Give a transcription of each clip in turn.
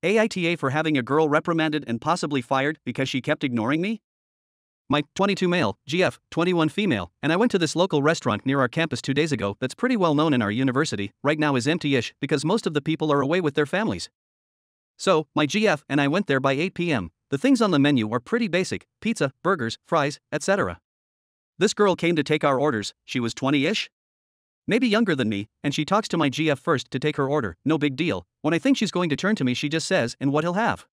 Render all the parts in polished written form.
AITA for having a girl reprimanded and possibly fired because she kept ignoring me? My 22 male, GF, 21 female, and I went to this local restaurant near our campus 2 days ago that's pretty well known in our university, right now is empty-ish because most of the people are away with their families. So, my GF and I went there by 8 p.m. The things on the menu are pretty basic: pizza, burgers, fries, etc. This girl came to take our orders. She was 20-ish? Maybe younger than me, and she talks to my GF first to take her order. No big deal. When I think she's going to turn to me, she just says, "And what he'll have?"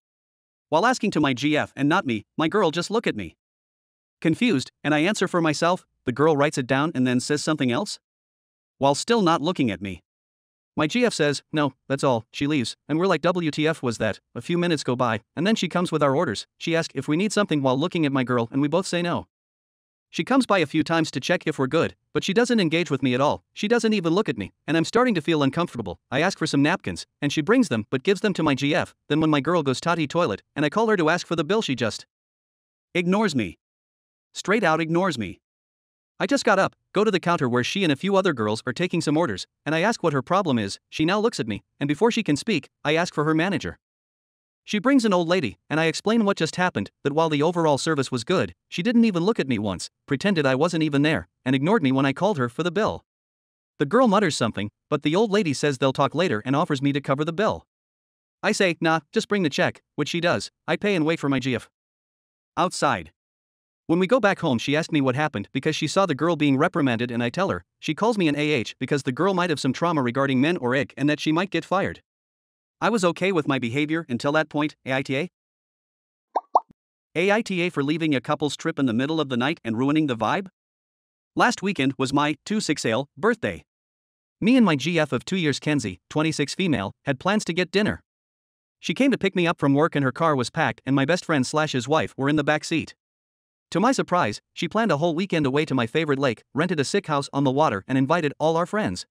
While asking to my GF and not me, my girl just look at me. Confused, and I answer for myself. The girl writes it down and then says something else, while still not looking at me. My GF says, "No, that's all." She leaves, and we're like, WTF was that? A few minutes go by, and then she comes with our orders. She asks if we need something while looking at my girl, and we both say no. She comes by a few times to check if we're good, but she doesn't engage with me at all. She doesn't even look at me, and I'm starting to feel uncomfortable. I ask for some napkins, and she brings them but gives them to my GF. Then when my girl goes potty toilet, and I call her to ask for the bill, she just ignores me. Straight out ignores me. I just got up, go to the counter where she and a few other girls are taking some orders, and I ask what her problem is. She now looks at me, and before she can speak, I ask for her manager. She brings an old lady, and I explain what just happened, that while the overall service was good, she didn't even look at me once, pretended I wasn't even there, and ignored me when I called her for the bill. The girl mutters something, but the old lady says they'll talk later and offers me to cover the bill. I say, "Nah, just bring the check," which she does. I pay and wait for my GF. Outside. When we go back home, she asked me what happened because she saw the girl being reprimanded, and I tell her. She calls me an AH because the girl might have some trauma regarding men or ick and that she might get fired. I was okay with my behavior until that point. AITA? AITA for leaving a couple's trip in the middle of the night and ruining the vibe? Last weekend was my 26-ale birthday. Me and my GF of 2 years, Kenzie, 26 female, had plans to get dinner. She came to pick me up from work and her car was packed, and my best friend / his wife were in the back seat. To my surprise, she planned a whole weekend away to my favorite lake, rented a sick house on the water, and invited all our friends.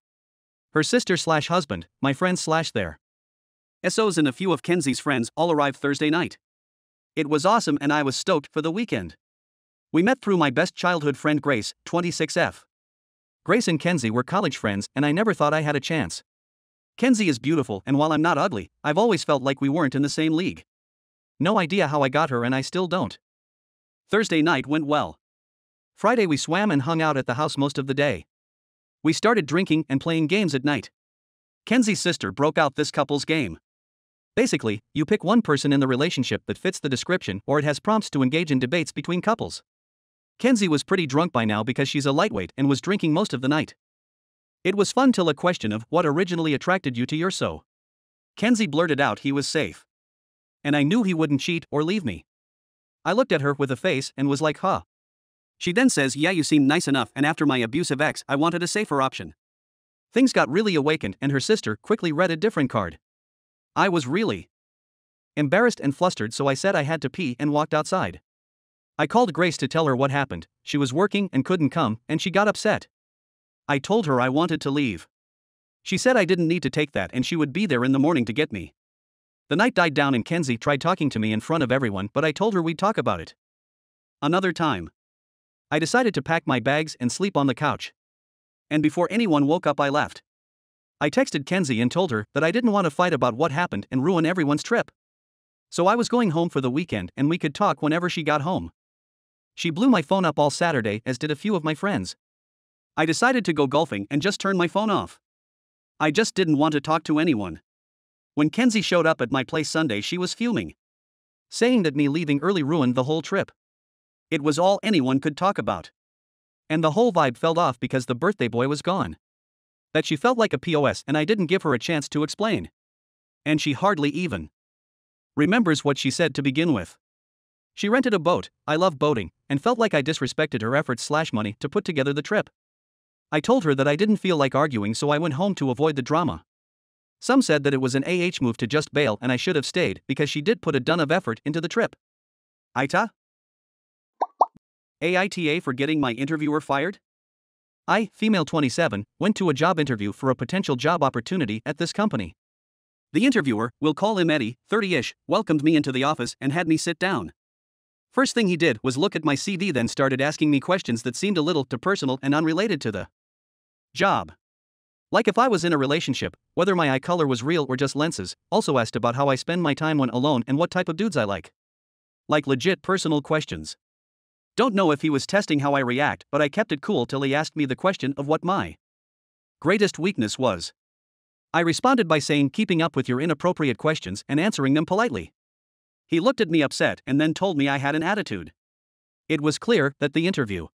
Her sister / husband, my friends / their SOs, and a few of Kenzie's friends all arrived Thursday night. It was awesome and I was stoked for the weekend. We met through my best childhood friend Grace, 26F. Grace and Kenzie were college friends, and I never thought I had a chance. Kenzie is beautiful, and while I'm not ugly, I've always felt like we weren't in the same league. No idea how I got her, and I still don't. Thursday night went well. Friday we swam and hung out at the house most of the day. We started drinking and playing games at night. Kenzie's sister broke out this couple's game. Basically, you pick one person in the relationship that fits the description, or it has prompts to engage in debates between couples. Kenzie was pretty drunk by now because she's a lightweight and was drinking most of the night. It was fun till a question of what originally attracted you to your so. Kenzie blurted out he was safe. And I knew he wouldn't cheat or leave me. I looked at her with a face and was like, huh. She then says, "Yeah, you seem nice enough, and after my abusive ex, I wanted a safer option." Things got really awakened, and her sister quickly read a different card. I was really embarrassed and flustered, so I said I had to pee and walked outside. I called Grace to tell her what happened. She was working and couldn't come, and she got upset. I told her I wanted to leave. She said I didn't need to take that and she would be there in the morning to get me. The night died down and Kenzie tried talking to me in front of everyone, but I told her we'd talk about it another time. I decided to pack my bags and sleep on the couch. And before anyone woke up, I left. I texted Kenzie and told her that I didn't want to fight about what happened and ruin everyone's trip. So I was going home for the weekend and we could talk whenever she got home. She blew my phone up all Saturday, as did a few of my friends. I decided to go golfing and just turned my phone off. I just didn't want to talk to anyone. When Kenzie showed up at my place Sunday, she was fuming, saying that me leaving early ruined the whole trip. It was all anyone could talk about. And the whole vibe fell off because the birthday boy was gone. That she felt like a POS and I didn't give her a chance to explain. And she hardly even remembers what she said to begin with. She rented a boat, I love boating, and felt like I disrespected her efforts / money to put together the trip. I told her that I didn't feel like arguing, so I went home to avoid the drama. Some said that it was an AH move to just bail and I should have stayed because she did put a ton of effort into the trip. AITA? AITA for getting my interviewer fired? I, female 27, went to a job interview for a potential job opportunity at this company. The interviewer, we'll call him Eddie, 30-ish, welcomed me into the office and had me sit down. First thing he did was look at my CV, then started asking me questions that seemed a little too personal and unrelated to the job. Like if I was in a relationship, whether my eye color was real or just lenses, also asked about how I spend my time when alone and what type of dudes I like. Like legit personal questions. Don't know if he was testing how I react, but I kept it cool till he asked me the question of what my greatest weakness was. I responded by saying keeping up with your inappropriate questions and answering them politely. He looked at me upset and then told me I had an attitude. It was clear that the interview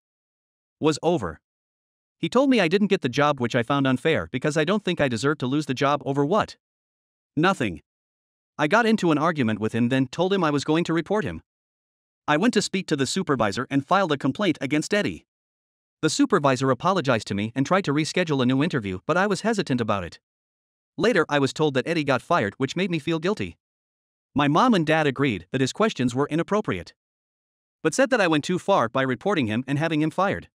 was over. He told me I didn't get the job, which I found unfair because I don't think I deserved to lose the job over what? Nothing. I got into an argument with him, then told him I was going to report him. I went to speak to the supervisor and filed a complaint against Eddie. The supervisor apologized to me and tried to reschedule a new interview, but I was hesitant about it. Later, I was told that Eddie got fired, which made me feel guilty. My mom and dad agreed that his questions were inappropriate, but said that I went too far by reporting him and having him fired.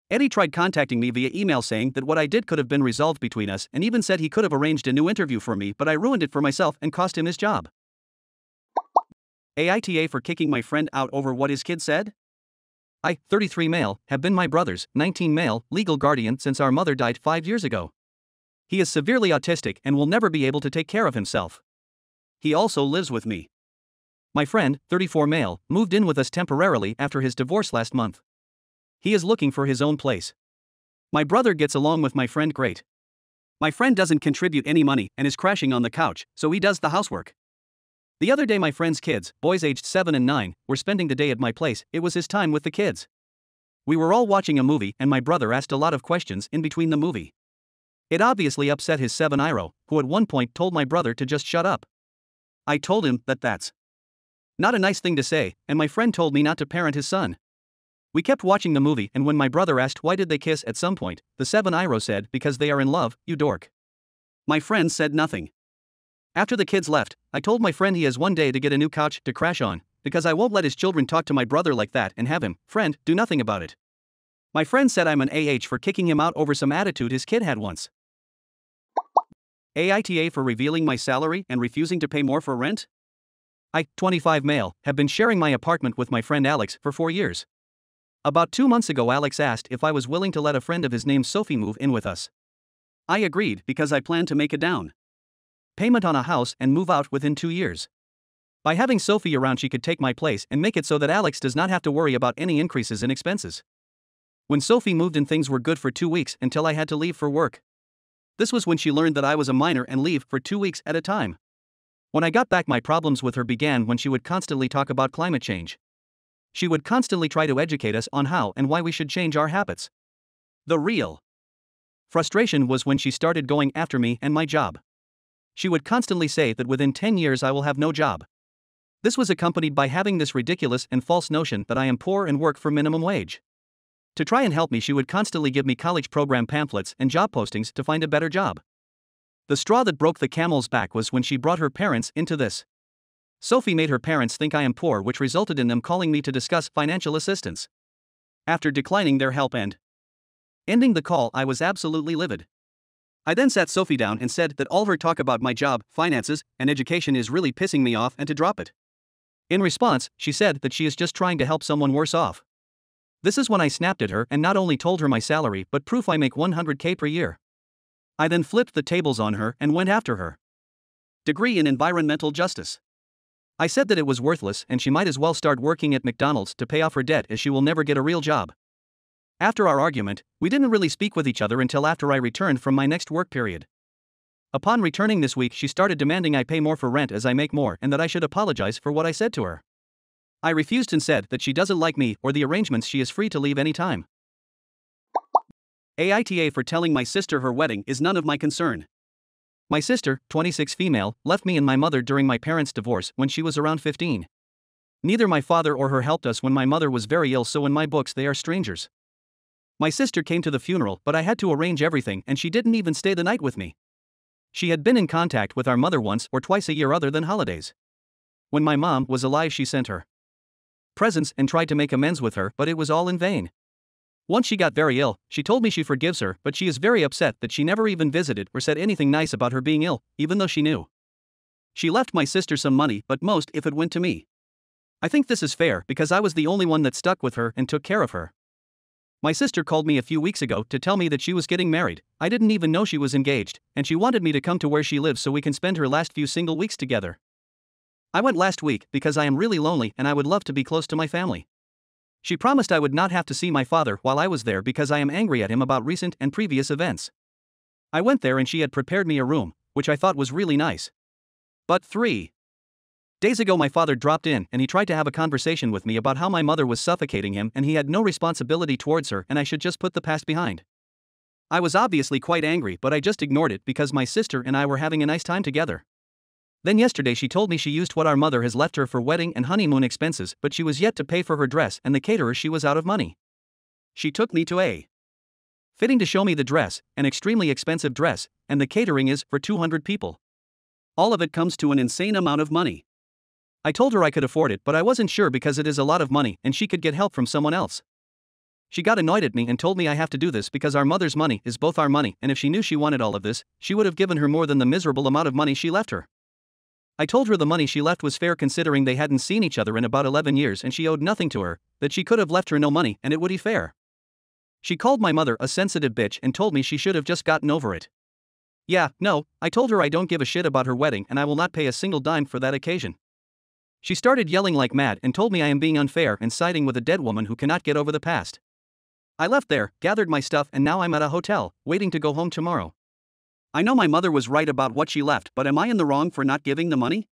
Eddie tried contacting me via email saying that what I did could have been resolved between us, and even said he could have arranged a new interview for me, but I ruined it for myself and cost him his job. AITA for kicking my friend out over what his kid said? I, 33 male, have been my brother's, 19 male, legal guardian since our mother died 5 years ago. He is severely autistic and will never be able to take care of himself. He also lives with me. My friend, 34 male, moved in with us temporarily after his divorce last month. He is looking for his own place. My brother gets along with my friend great. My friend doesn't contribute any money and is crashing on the couch, so he does the housework. The other day my friend's kids, boys aged 7 and 9, were spending the day at my place. It was his time with the kids. We were all watching a movie and my brother asked a lot of questions in between the movie. It obviously upset his 7-year-old, who at one point told my brother to just shut up. I told him that that's not a nice thing to say, and my friend told me not to parent his son. We kept watching the movie, and when my brother asked why did they kiss at some point, the 7-year-old said, because they are in love, you dork. My friend said nothing. After the kids left, I told my friend he has one day to get a new couch to crash on, because I won't let his children talk to my brother like that and have him, friend, do nothing about it. My friend said I'm an for kicking him out over some attitude his kid had once. AITA for revealing my salary and refusing to pay more for rent? I, 25 male, have been sharing my apartment with my friend Alex for 4 years. About 2 months ago, Alex asked if I was willing to let a friend of his named Sophie move in with us. I agreed because I planned to make a down payment on a house and move out within 2 years. By having Sophie around, she could take my place and make it so that Alex does not have to worry about any increases in expenses. When Sophie moved in, things were good for 2 weeks until I had to leave for work. This was when she learned that I was a minor and leave for 2 weeks at a time. When I got back, my problems with her began when she would constantly talk about climate change. She would constantly try to educate us on how and why we should change our habits. The real frustration was when she started going after me and my job. She would constantly say that within 10 years I will have no job. This was accompanied by having this ridiculous and false notion that I am poor and work for minimum wage. To try and help me, she would constantly give me college program pamphlets and job postings to find a better job. The straw that broke the camel's back was when she brought her parents into this. Sophie made her parents think I am poor, which resulted in them calling me to discuss financial assistance. After declining their help and ending the call, I was absolutely livid. I then sat Sophie down and said that all her talk about my job, finances, and education is really pissing me off and to drop it. In response, she said that she is just trying to help someone worse off. This is when I snapped at her and not only told her my salary but proof I make $100K per year. I then flipped the tables on her and went after her degree in environmental justice. I said that it was worthless and she might as well start working at McDonald's to pay off her debt, as she will never get a real job. After our argument, we didn't really speak with each other until after I returned from my next work period. Upon returning this week, she started demanding I pay more for rent as I make more and that I should apologize for what I said to her. I refused and said that she doesn't like me or the arrangements, she is free to leave any time. AITA for telling my sister her wedding is none of my concern. My sister, 26 female, left me and my mother during my parents' divorce when she was around 15. Neither my father or her helped us when my mother was very ill, so in my books they are strangers. My sister came to the funeral, but I had to arrange everything and she didn't even stay the night with me. She had been in contact with our mother once or twice a year other than holidays. When my mom was alive, she sent her presents and tried to make amends with her, but it was all in vain. Once she got very ill, she told me she forgives her, but she is very upset that she never even visited or said anything nice about her being ill, even though she knew. She left my sister some money, but most if it went to me. I think this is fair because I was the only one that stuck with her and took care of her. My sister called me a few weeks ago to tell me that she was getting married. I didn't even know she was engaged, and she wanted me to come to where she lives so we can spend her last few single weeks together. I went last week because I am really lonely and I would love to be close to my family. She promised I would not have to see my father while I was there because I am angry at him about recent and previous events. I went there and she had prepared me a room, which I thought was really nice. But 3 days ago my father dropped in and he tried to have a conversation with me about how my mother was suffocating him and he had no responsibility towards her and I should just put the past behind. I was obviously quite angry, but I just ignored it because my sister and I were having a nice time together. Then yesterday she told me she used what our mother has left her for wedding and honeymoon expenses, but she was yet to pay for her dress and the caterer she was out of money. She took me to a fitting to show me the dress, an extremely expensive dress, and the catering is for 200 people. All of it comes to an insane amount of money. I told her I could afford it, but I wasn't sure because it is a lot of money and she could get help from someone else. She got annoyed at me and told me I have to do this because our mother's money is both our money, and if she knew she wanted all of this, she would have given her more than the miserable amount of money she left her. I told her the money she left was fair considering they hadn't seen each other in about 11 years and she owed nothing to her, that she could have left her no money and it would be fair. She called my mother a sensitive bitch and told me she should have just gotten over it. Yeah, no, I told her I don't give a shit about her wedding and I will not pay a single dime for that occasion. She started yelling like mad and told me I am being unfair and siding with a dead woman who cannot get over the past. I left there, gathered my stuff, and now I'm at a hotel, waiting to go home tomorrow. I know my mother was right about what she left, but am I in the wrong for not giving the money?